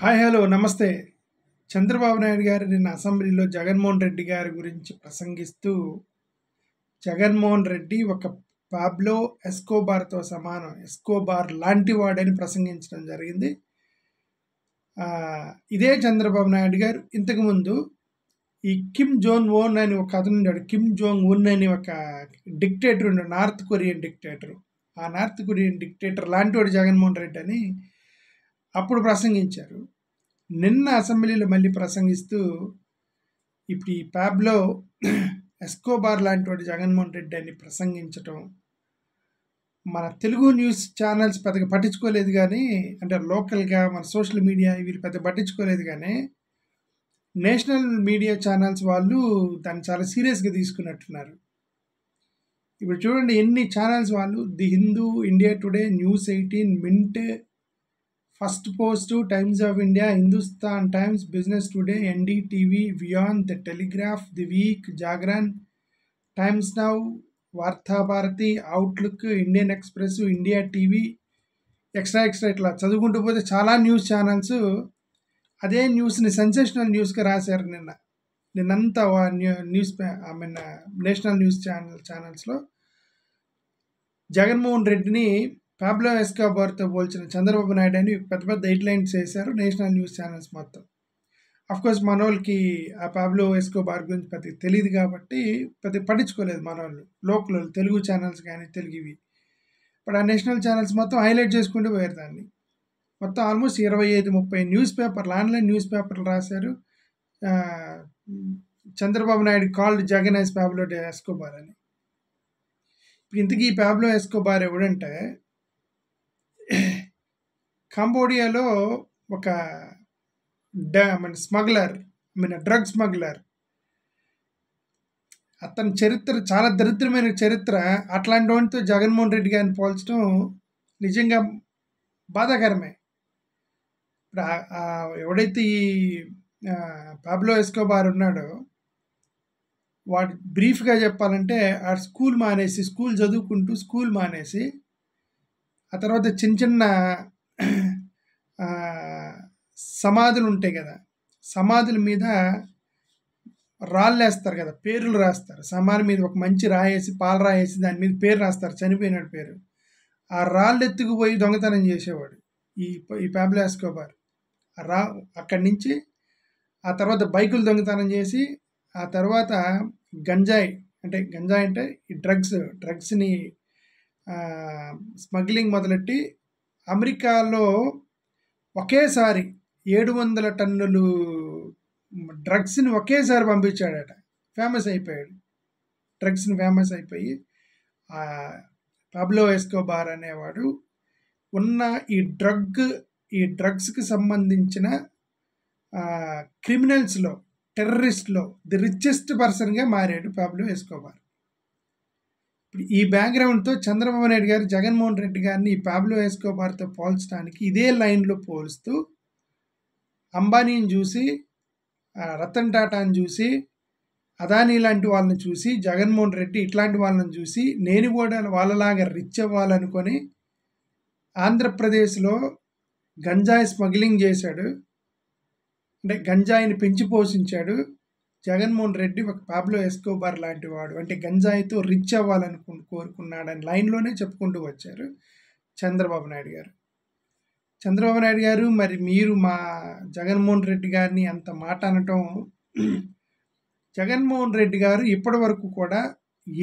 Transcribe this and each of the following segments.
Hi hello నమస్తే. చంద్రబాబు నాయుడు గారు నిన్న అసెంబ్లీలో జగన్మోహన్ రెడ్డి గారి గురించి ప్రసంగిస్తూ, జగన్మోహన్ రెడ్డి ఒక పాబ్లో ఎస్కోబార్తో సమానం, ఎస్కోబార్ లాంటి వాడని ప్రసంగించడం జరిగింది. ఇదే చంద్రబాబు నాయుడు గారు ఇంతకుముందు ఈ కిమ్ జోన్ ఓన్ అని ఒక అతను ఉన్నాడు. కిమ్ జోంగ్ ఉన్ అని ఒక డిక్టేటర్ ఉన్నాడు, నార్త్ కొరియన్ డిక్టేటర్. ఆ నార్త్ కొరియన్ డిక్టేటర్ లాంటి వాడు జగన్మోహన్ రెడ్డి అని అప్పుడు ప్రసంగించారు. నిన్న అసెంబ్లీలో మళ్ళీ ప్రసంగిస్తూ ఇప్పుడు ఈ ప్యాబ్లో ఎస్కోబార్ లాంటి వాడు జగన్మోహన్ రెడ్డి అని ప్రసంగించటం మన తెలుగు న్యూస్ ఛానల్స్ పెద్దగా పట్టించుకోలేదు. కానీ అంటే లోకల్గా మన సోషల్ మీడియా వీళ్ళు పెద్దగా పట్టించుకోలేదు. కానీ నేషనల్ మీడియా ఛానల్స్ వాళ్ళు దాన్ని చాలా సీరియస్గా తీసుకున్నట్టున్నారు. ఇప్పుడు చూడండి ఎన్ని ఛానల్స్ వాళ్ళు, the Hindu, India Today, News 18, Mint, First Post, Times of India, Hindustan Times, Business Today, NDTV, వియాన్, the Telegraph, the Week, Jagran, Times Now, Vartha Bharati, Outlook, Indian Express, India TV, extra ఇట్లా చదువుకుంటూ పోతే చాలా న్యూస్ ఛానల్స్ అదే న్యూస్ని సెన్సేషనల్ న్యూస్గా రాశారు. నిన్నంతా న్యూస్ నేషనల్ న్యూస్ ఛానల్స్లో జగన్మోహన్ రెడ్డిని పాబ్లో ఎస్కోబార్తో పోల్చిన చంద్రబాబు నాయుడు అని పెద్ద పెద్ద హెడ్లైన్స్ వేశారు నేషనల్ న్యూస్ ఛానల్స్ మొత్తం. అఫ్కోర్స్ మన వాళ్ళకి ఆ పాబ్లో ఎస్కోబార్ గురించి పెద్దగా తెలియదు కాబట్టి పెద్దగా పట్టించుకోలేదు మన వాళ్ళు, లోకల్ తెలుగు ఛానల్స్ కానీ తెలుగువి. ఇప్పుడు ఆ నేషనల్ ఛానల్స్ మొత్తం హైలైట్ చేసుకుంటూ పోయారు దాన్ని. మొత్తం ఆల్మోస్ట్ 25-30 న్యూస్ పేపర్లు, ఆన్లైన్ న్యూస్ పేపర్లు రాశారు. Chandrababu Naidu called Jagan as Pablo Escobar అని. ఇప్పుడు ఇంతకీ ఈ పాబ్లో ఎస్కోబార్ ఎవడంటే, కంబోడియాలో ఒక స్మగ్లర్, డ్రగ్ స్మగ్లర్. అతని చరిత్ర చాలా దరిద్రమైన చరిత్ర. అట్లాంటి వాటితో జగన్మోహన్ రెడ్డి గారిని పోల్చడం నిజంగా బాధాకరమే. ఇప్పుడు ఎవడైతే ఈ పాబ్లో ఎస్కోబార్ ఉన్నాడో వాడు బ్రీఫ్గా చెప్పాలంటే ఆ స్కూల్ చదువుకుంటూ స్కూల్ మానేసి ఆ తర్వాత చిన్న చిన్న సమాధులు ఉంటాయి కదా, సమాధుల మీద రాళ్ళు వేస్తారు కదా, పేర్లు రాస్తారు. సమాధి మీద ఒక మంచి రాయేసి, పాలు రాయేసి దాని మీద పేరు రాస్తారు, చనిపోయినాడు పేరు. ఆ రాళ్ళు ఎత్తుకుపోయి దొంగతనం చేసేవాడు ఈ పాబ్లో ఎస్కోబార్. అక్కడి నుంచి ఆ తర్వాత బైకులు దొంగతనం చేసి, ఆ తర్వాత గంజాయి అంటే ఈ డ్రగ్స్ని స్మగ్లింగ్ మొదలెట్టి అమెరికాలో ఒకేసారి 700 టన్నులు డ్రగ్స్ని ఒకేసారి పంపించాడట. ఫేమస్ అయిపోయాడు, డ్రగ్స్ని ఫేమస్ అయిపోయి పాబ్లో ఎస్కోబార్ అనేవాడు ఉన్న ఈ డ్రగ్స్కి సంబంధించిన క్రిమినల్స్లో, టెర్రరిస్ట్లో ది రిచెస్ట్ పర్సన్గా మారాడు పాబ్లో ఎస్కోబార్. ఇప్పుడు ఈ బ్యాక్గ్రౌండ్తో చంద్రబాబు నాయుడు గారు జగన్మోహన్ రెడ్డి గారిని ఈ పాబ్లో ఎస్కోబార్తో పోల్చడానికి ఇదే లైన్లో పోలుస్తూ అంబానీని చూసి, రతన్ టాటాని చూసి, అదానీ లాంటి వాళ్ళని చూసి, జగన్మోహన్ రెడ్డి ఇట్లాంటి వాళ్ళని చూసి నేను కూడా వాళ్ళలాగా రిచ్ అవ్వాలనుకొని ఆంధ్రప్రదేశ్లో గంజాయి స్మగ్లింగ్ చేశాడు. అంటే గంజాయిని పెంచి పోషించాడు. జగన్మోహన్ రెడ్డి ఒక పాబ్లో ఎస్కోబార్ లాంటి వాడు, అంటే గంజాయితో రిచ్ అవ్వాలని కోరుకున్నాడని లైన్లోనే చెప్పుకుంటూ వచ్చారు చంద్రబాబు నాయుడు గారు. చంద్రబాబు నాయుడు గారు, మరి మీరు మా జగన్మోహన్ రెడ్డి గారిని అంత మాట అనటం, జగన్మోహన్ రెడ్డి గారు ఇప్పటి వరకు కూడా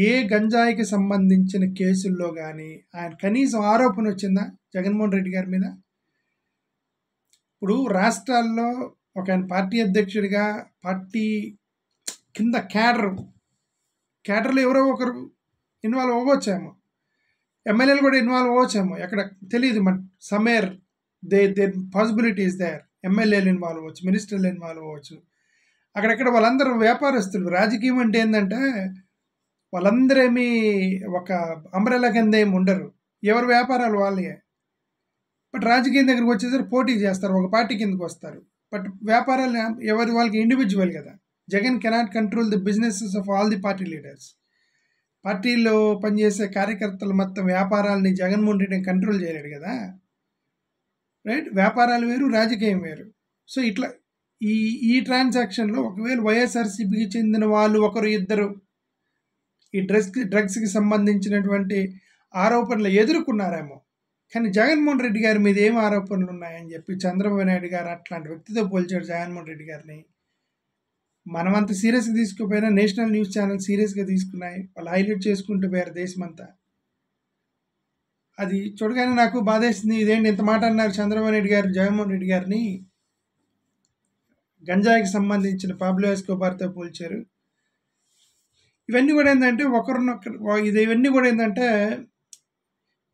ఏ గంజాయికి సంబంధించిన కేసుల్లో కానీ ఆయన కనీసం ఆరోపణ వచ్చిందా జగన్మోహన్ రెడ్డి గారి మీద? ఇప్పుడు రాష్ట్రాల్లో ఒక పార్టీ అధ్యక్షుడిగా పార్టీ కింద క్యాడర్లో ఎవరో ఒకరు ఇన్వాల్వ్ అవ్వచ్చేమో, ఎమ్మెల్యేలు కూడా ఇన్వాల్వ్ అవ్వచ్చేమో, ఎక్కడ తెలియదు. మన సమ్వేర్ దేర్ పాసిబిలిటీస్ దేర్. ఎమ్మెల్యేలు ఇన్వాల్వ్ అవ్వచ్చు, మినిస్టర్లు ఇన్వాల్వ్ అవ్వచ్చు. అక్కడెక్కడ వాళ్ళందరూ వ్యాపారస్తులు. రాజకీయం అంటే ఏంటంటే వాళ్ళందరూ ఏమీ ఒక అంబ్రెల్లా కింద ఏమి ఉండరు, ఎవరి వ్యాపారాలు వాళ్ళే. బట్ రాజకీయం దగ్గరికి వచ్చేసరికి పోటీ చేస్తారు, ఒక పార్టీ కిందకు వస్తారు. బట్ వ్యాపారాలు ఎవరి వాళ్ళకి ఇండివిజువల్ కదా. Jagan cannot control the businesses of all the party leaders. పార్టీలో పనిచేసే కార్యకర్తలు మొత్తం వ్యాపారాలని జగన్మోహన్ రెడ్డి కంట్రోల్ చేయలేడు కదా, రైట్? వ్యాపారాలు వేరు, రాజకీయం వేరు. సో ఇట్లా ఈ ఈ ట్రాన్సాక్షన్లో ఒకవేళ వైఎస్ఆర్సీపీకి చెందిన వాళ్ళు ఒకరు ఇద్దరు ఈ డ్రగ్స్కి సంబంధించినటువంటి ఆరోపణలు ఎదుర్కొన్నారేమో, కానీ జగన్మోహన్ రెడ్డి గారి మీద ఏం ఆరోపణలు ఉన్నాయని చెప్పి చంద్రబాబు నాయుడు గారు అట్లాంటి వ్యక్తితో పోల్చాడు జగన్మోహన్ రెడ్డి గారిని. మనమంత సీరియస్గా తీసుకోపోయినా నేషనల్ న్యూస్ ఛానల్ సీరియస్గా తీసుకున్నాయి, వాళ్ళు హైలైట్ చేసుకుంటూ పోయారు దేశమంతా. అది చూడగానే నాకు బాధేసింది. ఇదేంటి ఇంత మాట అన్నారు చంద్రబాబు నాయుడు గారు జగన్మోహన్ రెడ్డి గారిని, గంజాయికి సంబంధించిన పాబ్లో ఎస్కోబార్తో పోల్చారు. ఇవన్నీ కూడా ఏంటంటే ఇవన్నీ కూడా ఏంటంటే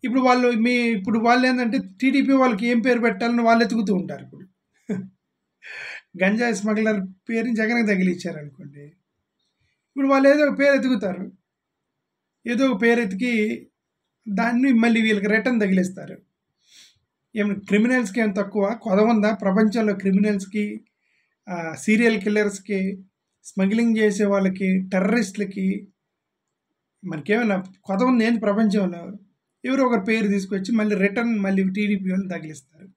ఇప్పుడు వాళ్ళు ఏంటంటే టీడీపీ వాళ్ళకి ఏం పేరు పెట్టాలని వాళ్ళు ఎతుకుతూ ఉంటారు. ఇప్పుడు గంజాయి స్మగ్లర్ పేరుని జగన్కి తగిలిచ్చారు అనుకోండి, ఇప్పుడు వాళ్ళు ఏదో ఒక పేరు ఎతుకుతారు, ఏదో ఒక పేరు ఎతికి దాన్ని మళ్ళీ వీళ్ళకి రిటర్న్ తగిలిస్తారు. క్రిమినల్స్కి ఏం తక్కువ కొదవుందా ప్రపంచంలో? క్రిమినల్స్కి, సీరియల్ కిల్లర్స్కి, స్మగ్లింగ్ చేసే వాళ్ళకి, టెర్రరిస్టులకి మనకేమైనా కొదవుంది ఏంది ప్రపంచంలో? ఎవరో ఒకరి పేరు తీసుకొచ్చి మళ్ళీ టీడీపీ వాళ్ళని తగిలిస్తారు.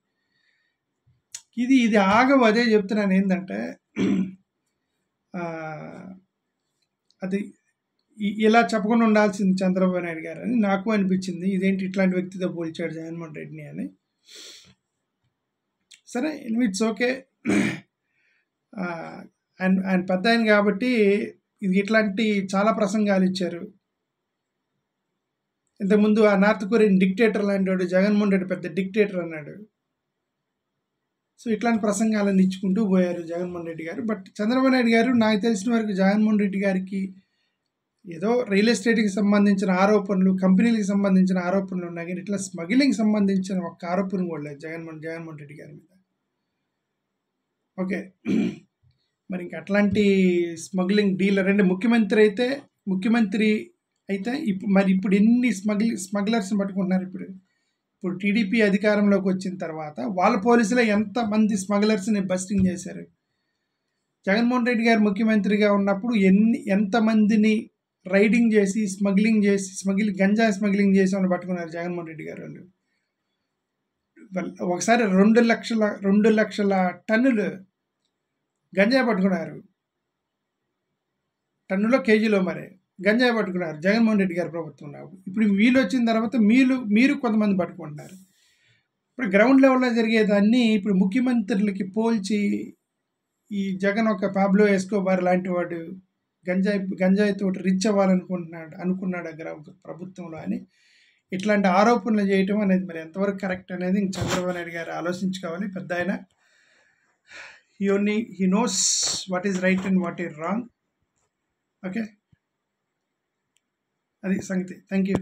ఇది ఆగవు. అదే చెప్తున్నాను ఏంటంటే అది ఇలా చెప్పకుండా ఉండాల్సింది చంద్రబాబు నాయుడు గారు అని నాకు అనిపించింది. ఇదేంటి ఇట్లాంటి వ్యక్తితో పోల్చాడు జగన్మోహన్ రెడ్డిని అని. సరే, ఇట్స్ ఓకే. ఆయన పెద్ద ఆయన కాబట్టి ఇట్లాంటి చాలా ప్రసంగాలు ఇచ్చారు. ఇంతకుముందు ఆ నార్త్ కొరియన్ డిక్టేటర్ లాంటి వాడు జగన్మోహన్ రెడ్డి పెద్ద డిక్టేటర్ అన్నాడు. సో ఇట్లాంటి ప్రసంగాలను ఇచ్చుకుంటూ పోయారు జగన్మోహన్ రెడ్డి గారు. బట్ చంద్రబాబు నాయుడు గారు నాకు తెలిసిన వరకు జగన్మోహన్ రెడ్డి గారికి ఏదో రియల్ ఎస్టేట్కి సంబంధించిన ఆరోపణలు, కంపెనీలకు సంబంధించిన ఆరోపణలు ఉన్నాయి, కానీ ఇట్లా స్మగ్లింగ్ సంబంధించిన ఒక్క ఆరోపణ కూడా లేదు జగన్మోహన్ రెడ్డి గారి మీద. ఓకే, మరి ఇంకా అట్లాంటి స్మగ్లింగ్ డీలర్ అంటే ముఖ్యమంత్రి అయితే ఇప్పుడు ఎన్ని స్మగ్లర్స్ని పట్టుకుంటున్నారు. ఇప్పుడు టీడీపీ అధికారంలోకి వచ్చిన తర్వాత వాళ్ళ పోలీసులే ఎంతమంది స్మగ్లర్స్ని బస్టింగ్ చేశారు. జగన్మోహన్ రెడ్డి గారు ముఖ్యమంత్రిగా ఉన్నప్పుడు ఎంతమందిని రైడింగ్ చేసి గంజా స్మగ్లింగ్ చేసి వాళ్ళు పట్టుకున్నారు జగన్మోహన్ రెడ్డి గారు. ఒకసారి 2 లక్షల టన్నులు గంజాయి పట్టుకున్నారు. టన్నులో కేజీలో మరి గంజాయి పట్టుకున్నారు జగన్మోహన్ రెడ్డి గారి ప్రభుత్వంలో. ఇప్పుడు వీళ్ళు వచ్చిన తర్వాత మీరు కొంతమంది పట్టుకుంటున్నారు. ఇప్పుడు గ్రౌండ్ లెవెల్లో జరిగేదాన్ని ఇప్పుడు ముఖ్యమంత్రులకి పోల్చి ఈ జగన్ ఒక పాబ్లో ఎస్కోబార్ లాంటి వాడు గంజాయితో రిచ్ అనుకున్నాడు ప్రభుత్వంలో అని ఇట్లాంటి ఆరోపణలు చేయటం అనేది మరి ఎంతవరకు కరెక్ట్ అనేది చంద్రబాబు నాయుడు గారు ఆలోచించుకోవాలి. పెద్ద ఆయన he knows what is right and what is wrong. Okay, అది సంగతి. Thank you.